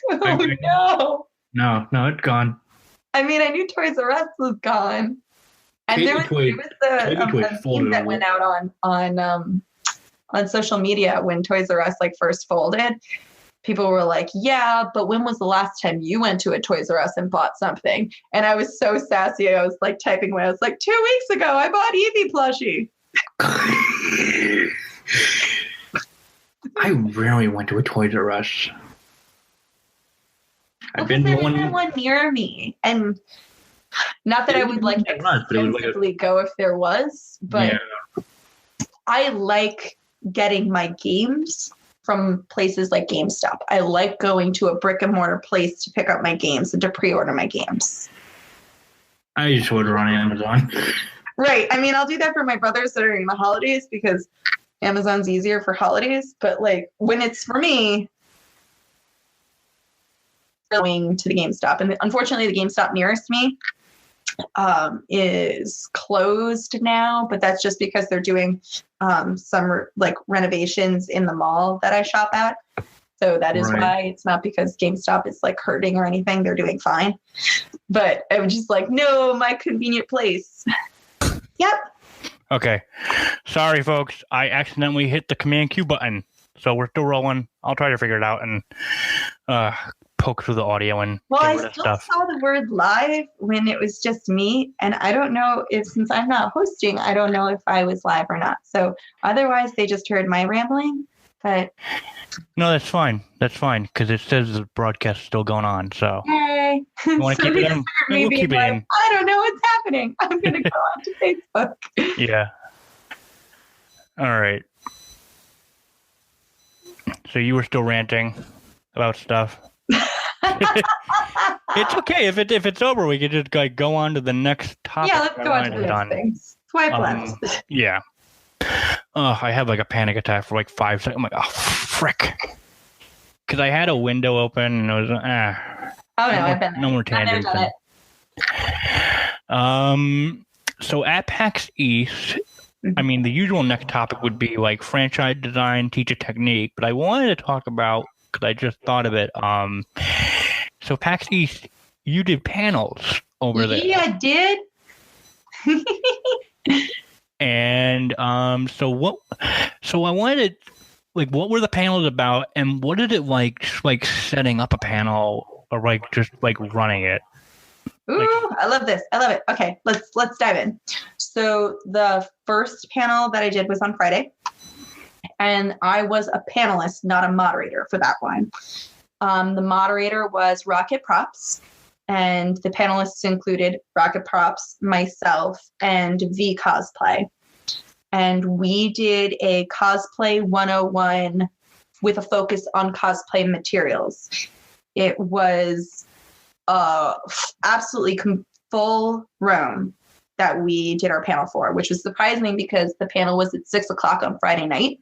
Speaker 2: No.
Speaker 1: No, it's gone.
Speaker 2: I mean, I knew Toys R Us was gone. And there was the meme that went out on social media when Toys R Us like first folded. People were like, yeah, but when was the last time you went to a Toys R Us and bought something? And I was so sassy. I was like typing away. I was like, 2 weeks ago, I bought Eevee plushie.
Speaker 1: I rarely went to a Toys R Us.
Speaker 2: I've been to one near me, and not that I would like extensively go if there was, but yeah. I like getting my games from places like GameStop. I like going to a brick and mortar place to pick up my games and to pre-order my games.
Speaker 1: I just order on Amazon.
Speaker 2: Right. I mean, I'll do that for my brothers that are in the holidays because Amazon's easier for holidays. But like when it's for me, going to the GameStop, and unfortunately the GameStop nearest me is closed now, but that's just because they're doing some like renovations in the mall that I shop at. So that is why. It's not because GameStop is like hurting or anything. They're doing fine. But I was just like, no, my convenient place. Yep.
Speaker 3: Okay. Sorry, folks. I accidentally hit the Command Q button. So we're still rolling. I'll try to figure it out and poke through the audio and get rid of stuff.
Speaker 2: I saw the word live when it was just me, and I don't know if, since I'm not hosting, I don't know if I was live or not. So otherwise, they just heard my rambling. But
Speaker 3: no, that's fine. That's fine because it says the broadcast is still going on. So
Speaker 2: hey,
Speaker 3: you want to keep it in? We'll keep it in.
Speaker 2: I don't know what's happening. I'm gonna go on to Facebook.
Speaker 3: Yeah. All right. So you were still ranting about stuff. It's okay if it's over. We could just like go on to the next topic.
Speaker 2: Yeah, let's go on to the next things. Swipe left.
Speaker 3: Yeah. I had like a panic attack for like 5 seconds. I'm like, oh frick, because I had a window open and it was
Speaker 2: Oh no, I've been there.
Speaker 3: No more tangents. So at PAX East, I mean, the usual next topic would be like franchise design, teach a technique, but I wanted to talk about, because I just thought of it. So PAX East, you did panels over there.
Speaker 2: Yeah, I did.
Speaker 3: And so I wanted to like what were the panels about, and what did it like setting up a panel or like just like running it?
Speaker 2: Ooh, I love this. I love it. Okay, let's dive in. So the first panel that I did was on Friday, and I was a panelist, not a moderator for that one. The moderator was Rocket Props, and the panelists included Rocket Props, myself, and V Cosplay. And we did a cosplay 101 with a focus on cosplay materials. It was absolutely full room that we did our panel for, which was surprising because the panel was at 6:00 on Friday night.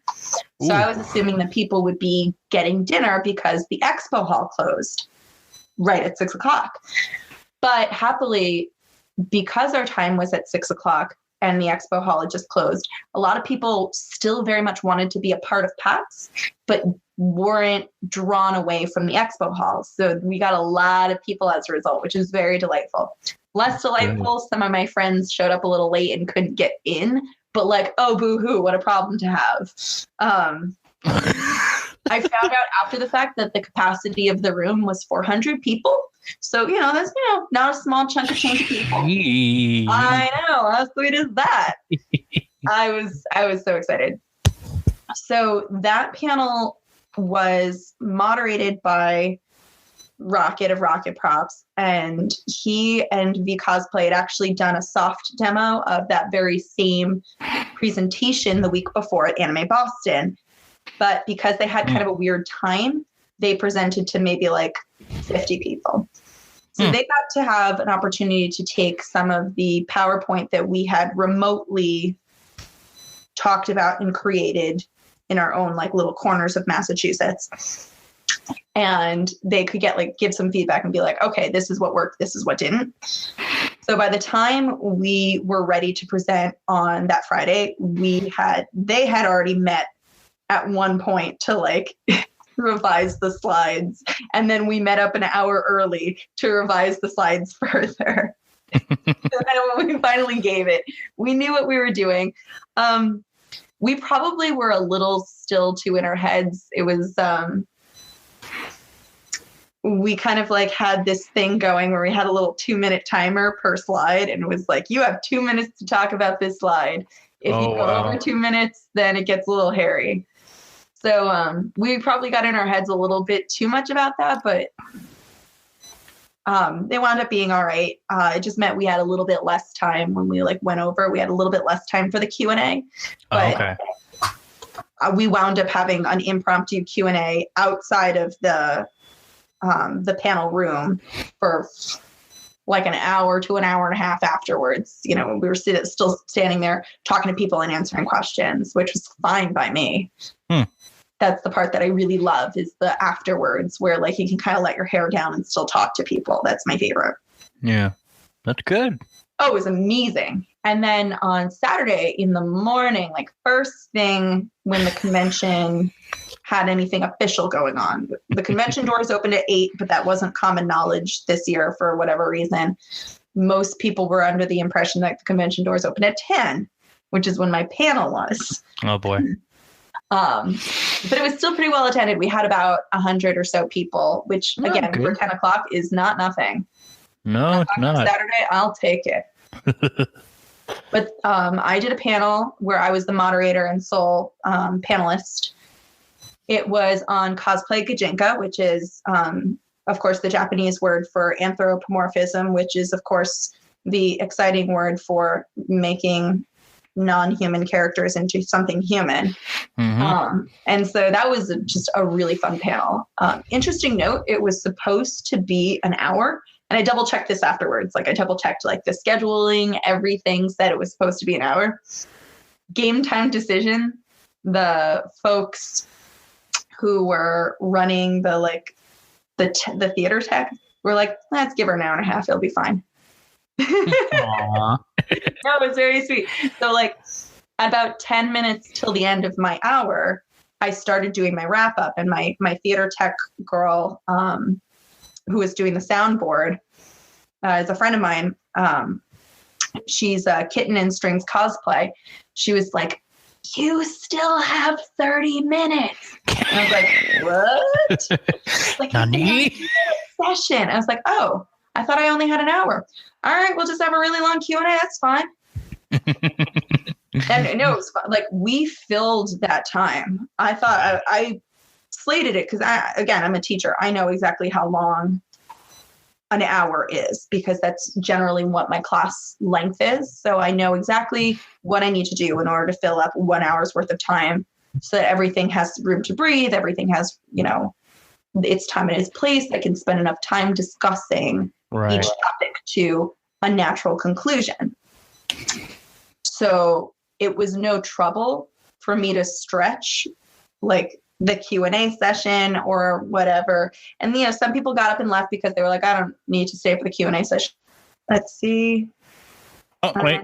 Speaker 2: So I was assuming that people would be getting dinner because the expo hall closed right at 6:00. But happily, because our time was at 6:00 and the expo hall had just closed, a lot of people still very much wanted to be a part of PAX, but weren't drawn away from the expo hall. So we got a lot of people as a result, which is very delightful. Less delightful, some of my friends showed up a little late and couldn't get in, but like, oh, boo-hoo, what a problem to have. I found out after the fact that the capacity of the room was 400 people. So, that's, not a small chunk of change of people. I know. How sweet is that? I was so excited. So that panel was moderated by Rocket of Rocket Props, and he and V Cosplay had actually done a soft demo of that very same presentation the week before at Anime Boston. But because they had kind of a weird time, they presented to maybe like 50 people. So they got to have an opportunity to take some of the PowerPoint that we had remotely talked about and created in our own like little corners of Massachusetts. And they could give some feedback and be like, okay, this is what worked, this is what didn't. So by the time we were ready to present on that Friday, they had already met at one point to like revise the slides. And then we met up an hour early to revise the slides further. So when we finally gave it, we knew what we were doing. We probably were a little still too in our heads. It was, we kind of like had this thing going where we had a little 2-minute timer per slide, and it was like, you have 2 minutes to talk about this slide. If you go over 2 minutes, then it gets a little hairy. So we probably got in our heads a little bit too much about that, but they wound up being all right. It just meant we had a little bit less time when we went over. We had a little bit less time for the Q&A. But we wound up having an impromptu Q&A outside of the panel room for like an hour to an hour and a half afterwards. We were still standing there talking to people and answering questions, which was fine by me. That's the part that I really love, is the afterwards where like you can kind of let your hair down and still talk to people. That's my favorite.
Speaker 3: Yeah, that's good.
Speaker 2: Oh, it was amazing. And then on Saturday in the morning, like first thing when the convention had anything official going on, the convention doors opened at 8, but that wasn't common knowledge this year for whatever reason. Most people were under the impression that the convention doors opened at 10, which is when my panel was.
Speaker 3: Oh boy.
Speaker 2: But it was still pretty well attended. We had about 100 or so people, which again, for 10 o'clock is not nothing.
Speaker 3: No, it's not.
Speaker 2: Saturday, I'll take it. But I did a panel where I was the moderator and sole panelist. It was on cosplay gajinka, which is, of course, the Japanese word for anthropomorphism, which is, of course, the exciting word for making non-human characters into something human. And so that was just a really fun panel. Interesting note, it was supposed to be an hour. And I double checked this afterwards. Like I double checked like the scheduling, everything said it was supposed to be an hour. Game time decision, the folks who were running the theater tech were like, let's give her an hour and a half. It'll be fine.
Speaker 3: Aww.
Speaker 2: No, it was very sweet. So like about 10 minutes till the end of my hour, I started doing my wrap up, and my theater tech girl, who was doing the soundboard, is a friend of mine. She's a Kitten and Strings cosplay. She was like, you still have 30 minutes. And I was like, what? Like,
Speaker 3: Nani?
Speaker 2: session. I was like, oh, I thought I only had an hour. All right, we'll just have a really long Q&A. That's fine. And no, it was fun. Like, we filled that time. I thought I slated it because, I'm a teacher. I know exactly how long an hour is because that's generally what my class length is. So I know exactly what I need to do in order to fill up 1 hour's worth of time so that everything has room to breathe. Everything has, its time and its place. I can spend enough time discussing each topic to a natural conclusion. So it was no trouble for me to stretch like the Q&A session or whatever. And, some people got up and left because they were like, I don't need to stay for the Q&A session. Let's see.
Speaker 3: Oh, wait.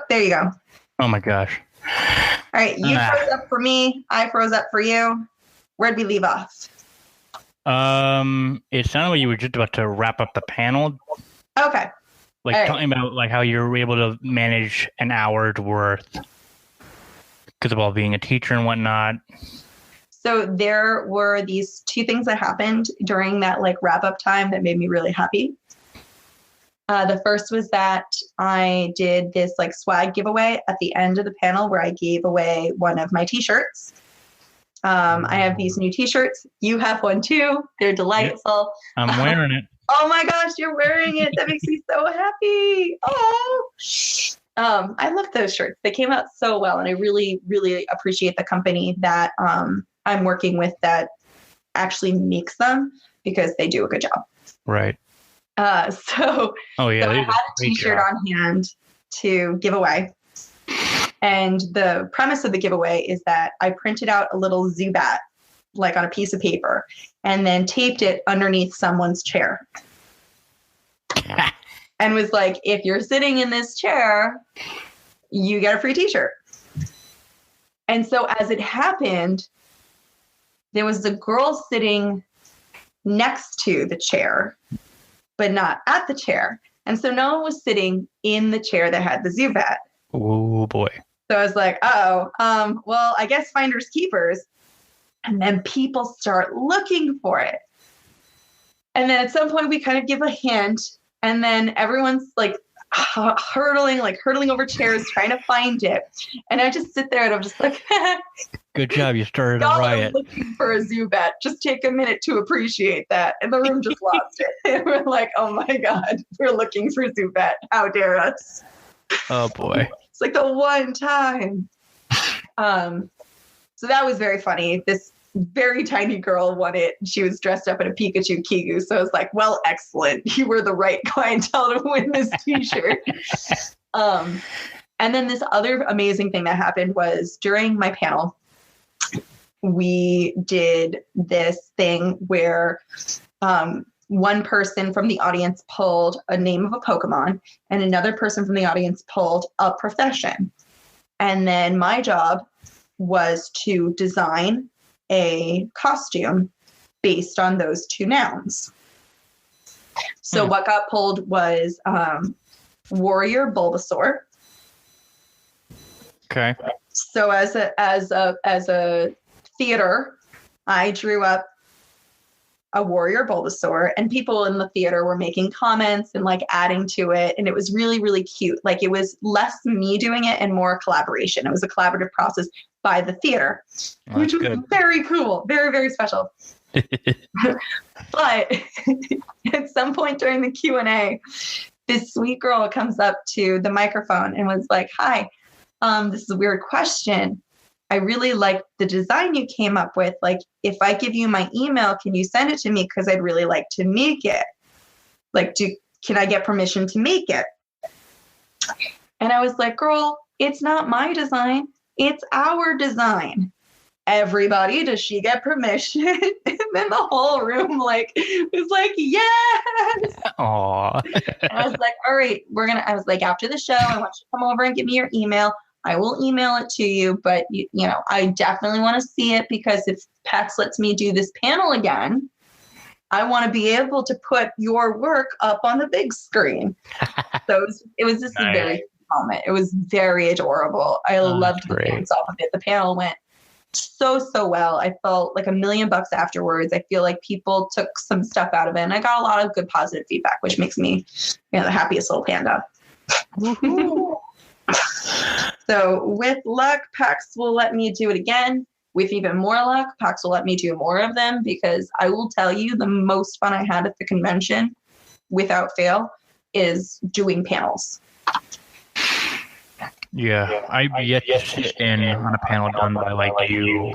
Speaker 2: There you go.
Speaker 3: Oh, my gosh.
Speaker 2: All right. You froze up for me. I froze up for you. Where'd we leave off?
Speaker 3: It sounded like you were just about to wrap up the panel.
Speaker 2: Okay.
Speaker 3: Like talking about like how you're able to manage an hour's worth because of all being a teacher and whatnot.
Speaker 2: So there were these two things that happened during that like wrap up time that made me really happy. The first was that I did this like swag giveaway at the end of the panel where I gave away one of my t-shirts. I have these new t-shirts. You have one too. They're delightful.
Speaker 3: Yep. I'm wearing it.
Speaker 2: Oh my gosh, you're wearing it. That makes me so happy. Oh, I love those shirts. They came out so well. And I really, really appreciate the company that I'm working with that actually makes them because they do a good job.
Speaker 3: Right.
Speaker 2: So I had a t-shirt on hand to give away. And the premise of the giveaway is that I printed out a little Zubat like on a piece of paper and then taped it underneath someone's chair. And was like, if you're sitting in this chair, you get a free t-shirt. And so as it happened, there was a girl sitting next to the chair, but not at the chair. And so no one was sitting in the chair that had the Zubat.
Speaker 3: Oh boy.
Speaker 2: So I was like, well, I guess finders keepers. And then people start looking for it. And then at some point we kind of give a hint and then everyone's like hurtling over chairs, trying to find it. And I just sit there and I'm just like,
Speaker 3: good job. You started a riot.
Speaker 2: Looking for a Zubat. Just take a minute to appreciate that. And the room just lost it. And we're like, oh my God, we're looking for Zubat. How dare us?
Speaker 3: Oh boy.
Speaker 2: It's like the one time. So that was very funny. This very tiny girl won it. She was dressed up in a Pikachu Kigu. So I was like, well, excellent. You were the right clientele to win this t-shirt. And then this other amazing thing that happened was during my panel, we did this thing where one person from the audience pulled a name of a Pokemon and another person from the audience pulled a profession. And then my job was to design a costume based on those two nouns. So what got pulled was Warrior Bulbasaur.
Speaker 3: Okay.
Speaker 2: So as a theater, I drew up a Warrior Bulbasaur, and people in the theater were making comments and like adding to it, and it was really, really cute. Like it was less me doing it and more collaboration. It was a collaborative process by the theater, which was very cool, very, very special. But at some point during the Q&A, this sweet girl comes up to the microphone and was like, hi, this is a weird question. I really like the design you came up with. Like, if I give you my email, can you send it to me? Because I'd really like to make it. Like, can I get permission to make it? And I was like, girl, it's not my design. It's our design. Everybody, does she get permission? And then the whole room was like, yes.
Speaker 3: Aww.
Speaker 2: And I was like, all right, I was like, after the show, I want you to come over and give me your email. I will email it to you, but you know, I definitely want to see it because if PAX lets me do this panel again, I want to be able to put your work up on the big screen. So it was just
Speaker 3: nice.
Speaker 2: very helmet. It was very adorable. I loved the dance off of it. The panel went so well. I felt like $1 million afterwards. I feel like people took some stuff out of it, and I got a lot of good positive feedback, which makes me, the happiest little panda. So with luck, PAX will let me do it again. With even more luck, PAX will let me do more of them, because I will tell you, the most fun I had at the convention, without fail, is doing panels.
Speaker 3: Yeah, I've yet to sit in on a panel done by like you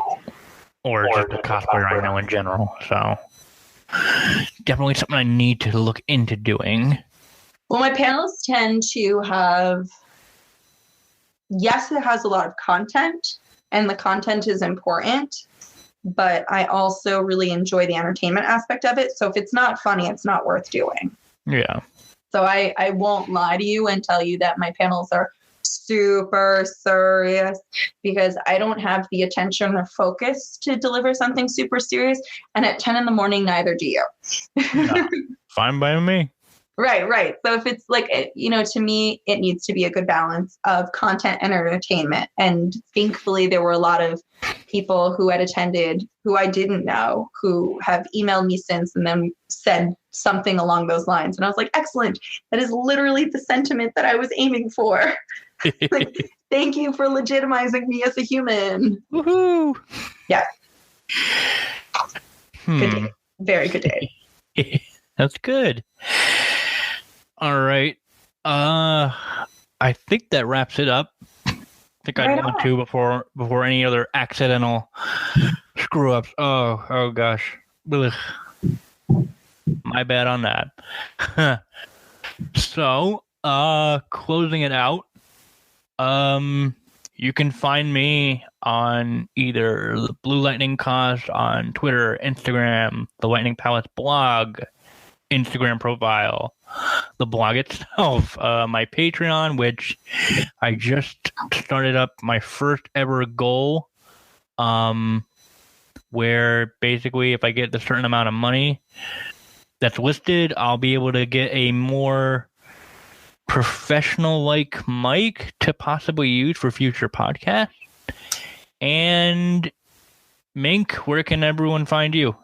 Speaker 3: or just a cosplayer I know in general. So definitely something I need to look into doing.
Speaker 2: Well, my panels tend to have, yes, it has a lot of content, and the content is important, but I also really enjoy the entertainment aspect of it. So if it's not funny, it's not worth doing.
Speaker 3: Yeah.
Speaker 2: So I won't lie to you and tell you that my panels are super serious, because I don't have the attention or focus to deliver something super serious. And at 10 in the morning, neither do you.
Speaker 3: Yeah. Fine by me.
Speaker 2: Right. So if it's like, to me, it needs to be a good balance of content and entertainment. And thankfully, there were a lot of people who had attended who I didn't know, who have emailed me since and then said something along those lines. And I was like, excellent. That is literally the sentiment that I was aiming for. Like, thank you for legitimizing me as a human.
Speaker 3: Woohoo!
Speaker 2: Yeah. Good day. Very good day.
Speaker 3: That's good. All right. I think that wraps it up. I think I want to before any other accidental screw ups. Oh gosh. Ugh. My bad on that. So, closing it out. You can find me on either the Blue Lightning Cause on Twitter, Instagram, the Lightning Palace blog, Instagram profile, the blog itself, my Patreon, which I just started up my first ever goal, where basically if I get a certain amount of money that's listed, I'll be able to get a more professional like mic to possibly use for future podcasts. And Mink, where can everyone find you?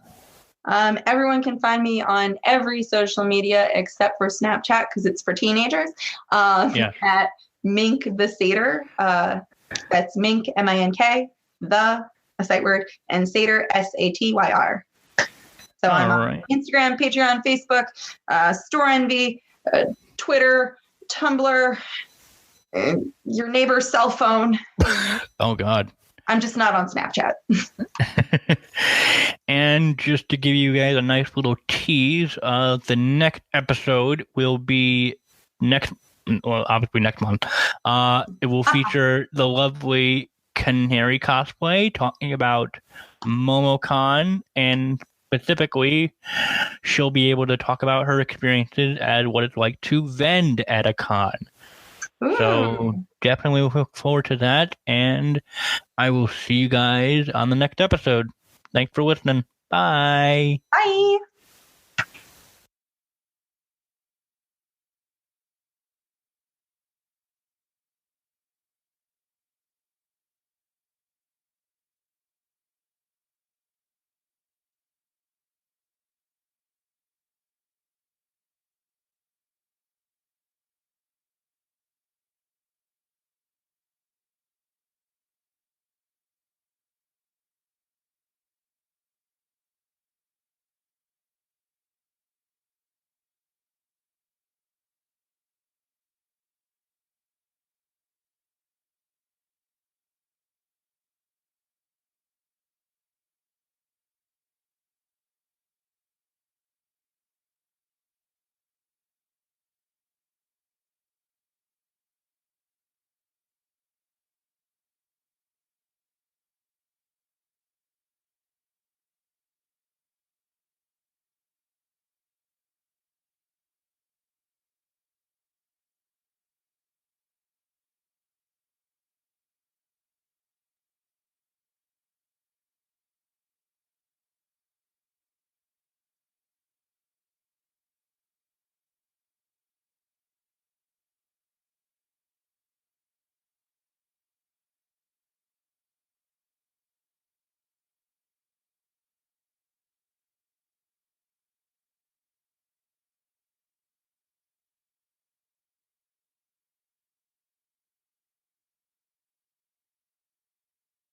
Speaker 2: Everyone can find me on every social media except for Snapchat, because it's for teenagers. At Mink the Satyr. That's Mink, M-I-N-K, a sight word, and Satyr, S-A-T-Y-R. So I'm on Instagram, Patreon, Facebook, Store Envy, Twitter, Tumblr, your neighbor's cell phone.
Speaker 3: Oh, God.
Speaker 2: I'm just not on Snapchat.
Speaker 3: And just to give you guys a nice little tease, the next episode will be obviously next month. It will feature the lovely Canary cosplay talking about MomoCon, and specifically, she'll be able to talk about her experiences and what it's like to vend at a con. Ooh. So definitely look forward to that, and I will see you guys on the next episode. Thanks for listening. Bye.
Speaker 2: Bye.